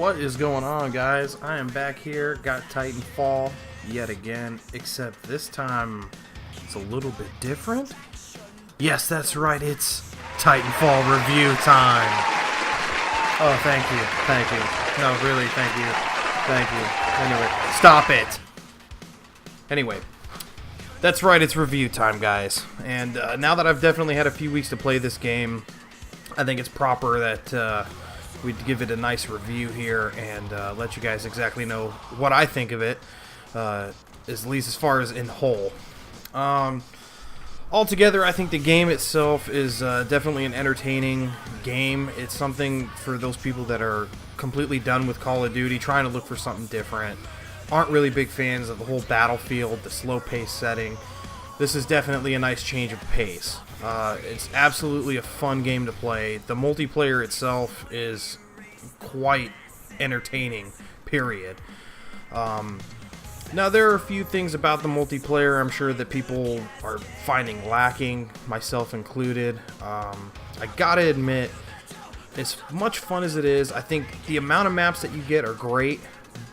What is going on, guys? I am back here, got Titanfall yet again, except this time it's a little bit different. Yes, that's right, it's Titanfall review time. Oh, thank you. No, really, thank you. Anyway, stop it. Anyway, that's right, it's review time, guys. And now that I've definitely had a few weeks to play this game, I think it's proper that we'd give it a nice review here and let you guys exactly know what I think of it, at least as far as in whole. Altogether, I think the game itself is definitely an entertaining game. It's something for those people that are completely done with Call of Duty, trying to look for something different, aren't really big fans of the whole battlefield, the slow-paced setting. This is definitely a nice change of pace. It's absolutely a fun game to play. The multiplayer itself is quite entertaining, period. Now, there are a few things about the multiplayer I'm sure that people are finding lacking, myself included. I gotta admit, as much fun as it is, I think the amount of maps that you get are great,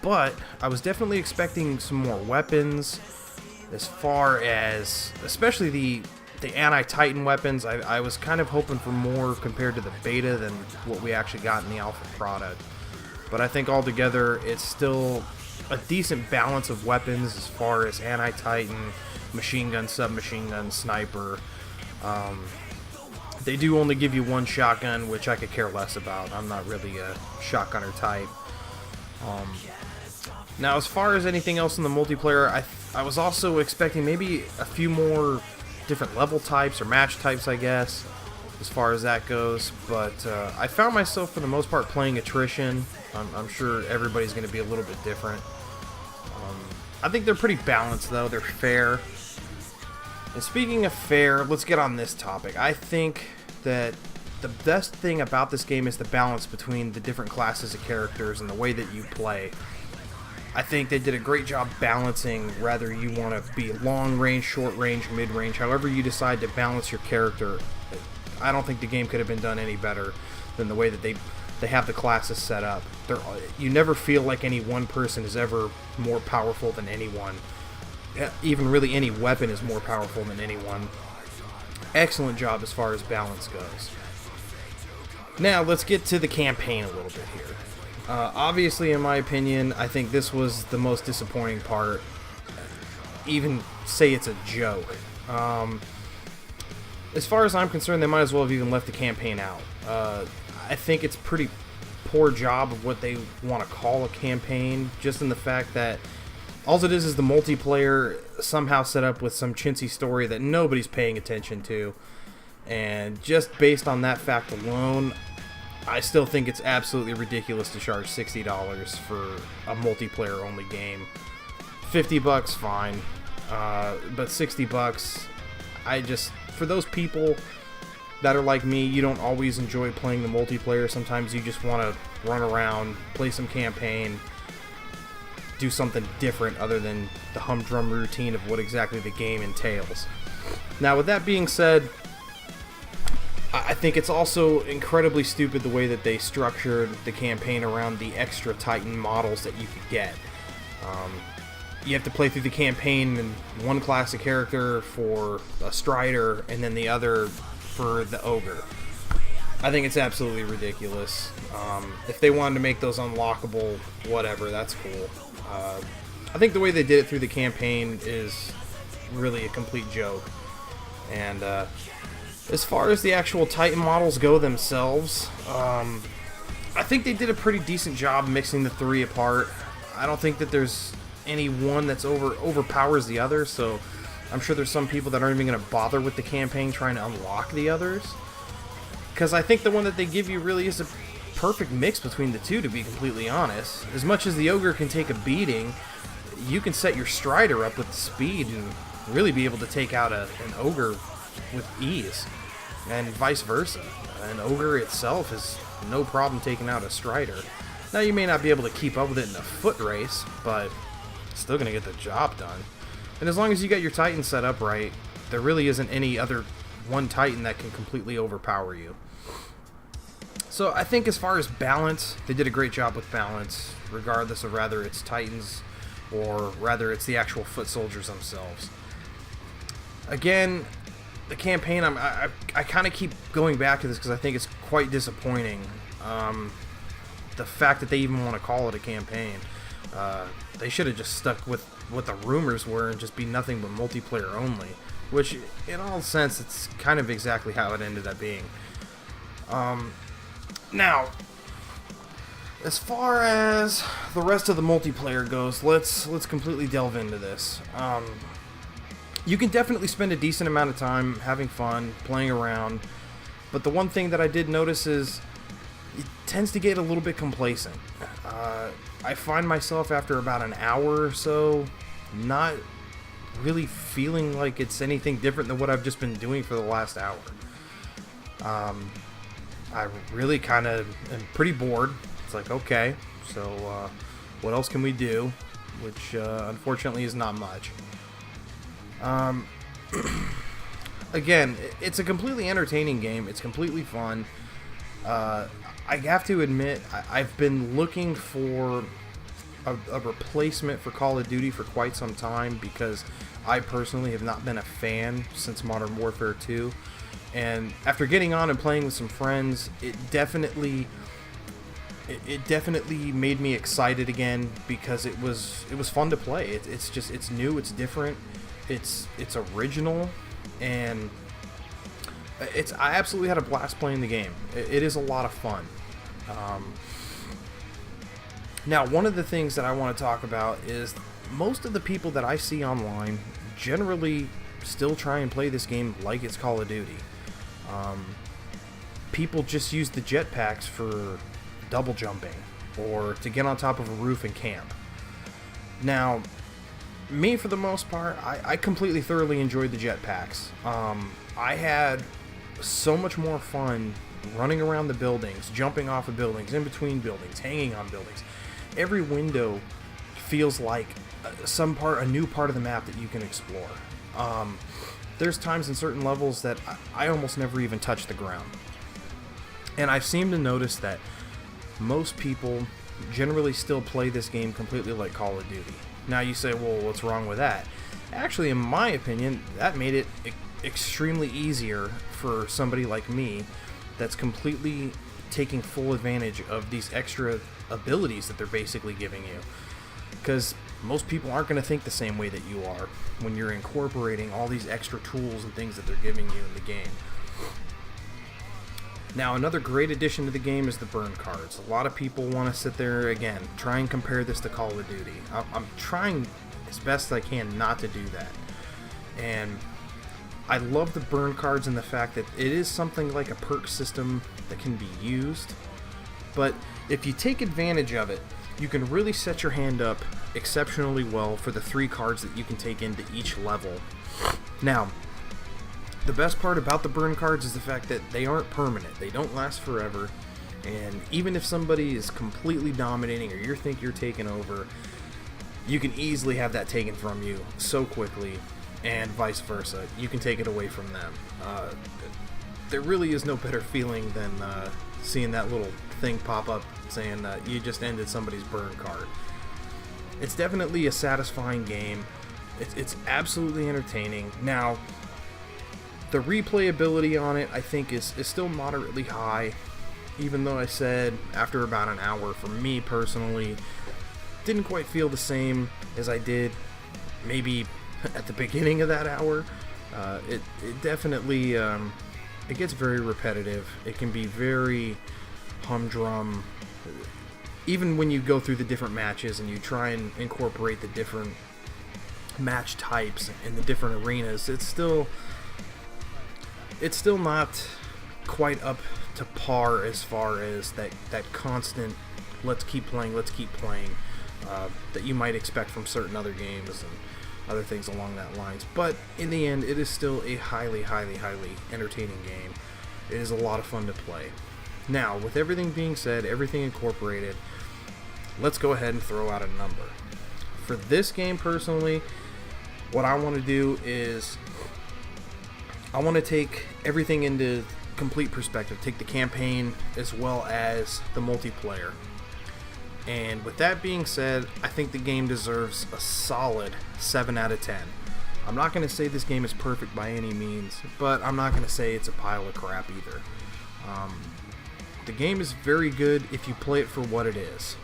but I was definitely expecting some more weapons, as far as, especially the anti-Titan weapons. I was kind of hoping for more compared to the beta than what we actually got in the alpha product. But I think altogether it's still a decent balance of weapons as far as anti-Titan, machine gun, submachine gun, sniper. They do only give you one shotgun, which I could care less about. I'm not really a shotgunner type. Now, as far as anything else in the multiplayer, I was also expecting maybe a few more different level types or match types, I guess, as far as that goes. But I found myself, for the most part, playing attrition. I'm sure everybody's going to be a little bit different. I think they're pretty balanced, though. They're fair. And speaking of fair, let's get on this topic. I think that the best thing about this game is the balance between the different classes of characters and the way that you play. I think they did a great job balancing whether you want to be long range, short range, mid range, however you decide to balance your character. I don't think the game could have been done any better than the way that they have the classes set up. You never feel like any one person is ever more powerful than anyone. Even really any weapon is more powerful than anyone. Excellent job as far as balance goes. Now let's get to the campaign a little bit here. Obviously, in my opinion, I think this was the most disappointing part. Even say it's a joke. As far as I'm concerned, they might as well have even left the campaign out. I think it's a pretty poor job of what they want to call a campaign, just in the fact that all it is the multiplayer somehow set up with some chintzy story that nobody's paying attention to. And just based on that fact alone, I still think it's absolutely ridiculous to charge $60 for a multiplayer-only game. $50, fine. But $60, for those people that are like me, you don't always enjoy playing the multiplayer. Sometimes you just want to run around, play some campaign, do something different other than the humdrum routine of what exactly the game entails. Now, with that being said, I think it's also incredibly stupid the way that they structured the campaign around the extra Titan models that you could get. You have to play through the campaign in one class of character for a Strider and then the other for the Ogre. I think it's absolutely ridiculous. If they wanted to make those unlockable, whatever, that's cool. I think the way they did it through the campaign is really a complete joke. And as far as the actual Titan models go themselves, I think they did a pretty decent job mixing the three apart. I don't think that there's any one that's overpowers the other, so I'm sure there's some people that aren't even going to bother with the campaign trying to unlock the others. Because I think the one that they give you really is a perfect mix between the two, to be completely honest. As much as the Ogre can take a beating, you can set your Strider up with the speed and really be able to take out an Ogre with ease. And vice versa. An Ogre itself is no problem taking out a Strider. Now, you may not be able to keep up with it in a foot race, but it's still going to get the job done. And as long as you got your Titan set up right, there really isn't any other one Titan that can completely overpower you. So I think as far as balance, they did a great job with balance, regardless of whether it's Titans or rather it's the actual foot soldiers themselves. Again, the campaign, I kind of keep going back to this because I think it's quite disappointing. The fact that they even want to call it a campaign. They should have just stuck with what the rumors were and just be nothing but multiplayer only. Which, in all sense, it's kind of exactly how it ended up being. Now, as far as the rest of the multiplayer goes, let's completely delve into this. You can definitely spend a decent amount of time having fun, playing around, but the one thing that I did notice is it tends to get a little bit complacent. I find myself after about an hour or so not really feeling like it's anything different than what I've just been doing for the last hour. I really kind of am pretty bored. It's like, okay, so what else can we do? Which unfortunately is not much. Again, it's a completely entertaining game. It's completely fun. I have to admit, I've been looking for a replacement for Call of Duty for quite some time because I personally have not been a fan since Modern Warfare 2. And after getting on and playing with some friends, it definitely made me excited again because it was fun to play. It's new, it's different, it's original, and I absolutely had a blast playing the game. It is a lot of fun. Now, one of the things that I want to talk about is most of the people that I see online generally still try and play this game like it's Call of Duty. People just use the jetpacks for double jumping or to get on top of a roof and camp. Now, me for the most part, I completely thoroughly enjoyed the jetpacks. I had so much more fun running around the buildings, jumping off of buildings, in between buildings, hanging on buildings. Every window feels like a new part of the map that you can explore. There's times in certain levels that I almost never even touch the ground. And I've seemed to notice that most people generally still play this game completely like Call of Duty. Now you say, well, what's wrong with that? Actually, in my opinion, that made it extremely easier for somebody like me that's completely taking full advantage of these extra abilities that they're basically giving you. Because most people aren't going to think the same way that you are when you're incorporating all these extra tools and things that they're giving you in the game. Now, another great addition to the game is the burn cards. A lot of people want to sit there, again, try and compare this to Call of Duty. I'm trying as best I can not to do that. And I love the burn cards and the fact that it is something like a perk system that can be used. But if you take advantage of it, you can really set your hand up exceptionally well for the 3 cards that you can take into each level. Now, the best part about the burn cards is the fact that they aren't permanent. They don't last forever. And even if somebody is completely dominating or you think you're taking over, you can easily have that taken from you so quickly, and vice versa. You can take it away from them. There really is no better feeling than seeing that little thing pop up saying that you just ended somebody's burn card. It's definitely a satisfying game. It's absolutely entertaining. Now, the replayability on it, I think, is still moderately high, even though I said after about an hour, for me personally, didn't quite feel the same as I did maybe at the beginning of that hour. It definitely it gets very repetitive. It can be very humdrum. Even when you go through the different matches and you try and incorporate the different match types in the different arenas, it's still not quite up to par as far as that constant let's keep playing that you might expect from certain other games and other things along that lines. But in the end, it is still a highly entertaining game. It is a lot of fun to play. Now, with everything being said, everything incorporated, let's go ahead and throw out a number. For this game personally, what I want to do is I want to take everything into complete perspective. Take the campaign as well as the multiplayer. And with that being said, I think the game deserves a solid 7 out of 10. I'm not going to say this game is perfect by any means, but I'm not going to say it's a pile of crap either. The game is very good if you play it for what it is.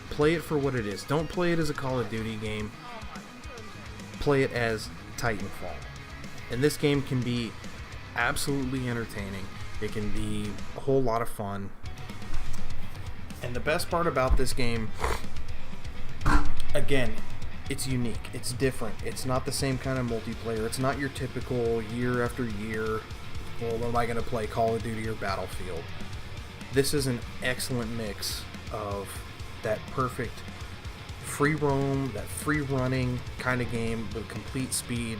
Play it for what it is. Don't play it as a Call of Duty game. Play it as Titanfall. And this game can be absolutely entertaining. It can be a whole lot of fun. And the best part about this game, again, it's unique. It's different. It's not the same kind of multiplayer. It's not your typical year after year, well, am I going to play Call of Duty or Battlefield? This is an excellent mix of that perfect free roam, that free running kind of game with complete speed,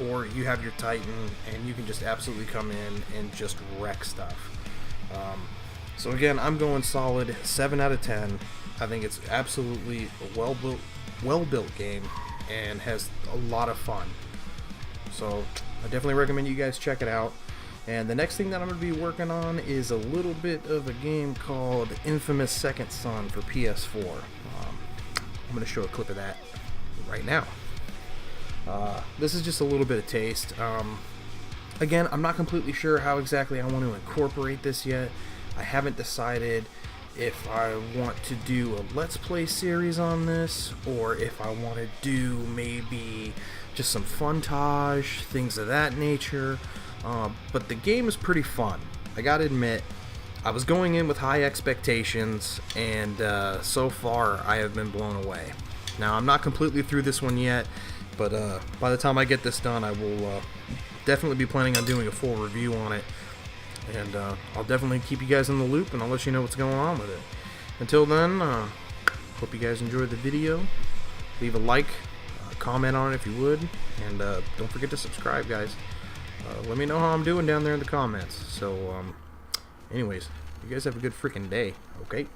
or you have your Titan and you can just absolutely come in and just wreck stuff. So again, I'm going solid 7 out of 10. I think it's absolutely a well-built game and has a lot of fun. So I definitely recommend you guys check it out. And the next thing that I'm going to be working on is a little bit of a game called Infamous Second Son for PS4. I'm going to show a clip of that right now. This is just a little bit of taste. Again, I'm not completely sure how exactly I want to incorporate this yet. I haven't decided if I want to do a Let's Play series on this, or if I want to do maybe just some funtage, things of that nature. But the game is pretty fun. I gotta admit, I was going in with high expectations, and so far I have been blown away. Now, I'm not completely through this one yet, but by the time I get this done, I will definitely be planning on doing a full review on it. And I'll definitely keep you guys in the loop, and I'll let you know what's going on with it. Until then, hope you guys enjoyed the video. Leave a like, comment on it if you would, and don't forget to subscribe, guys. Let me know how I'm doing down there in the comments. So, anyways, you guys have a good freaking day, okay?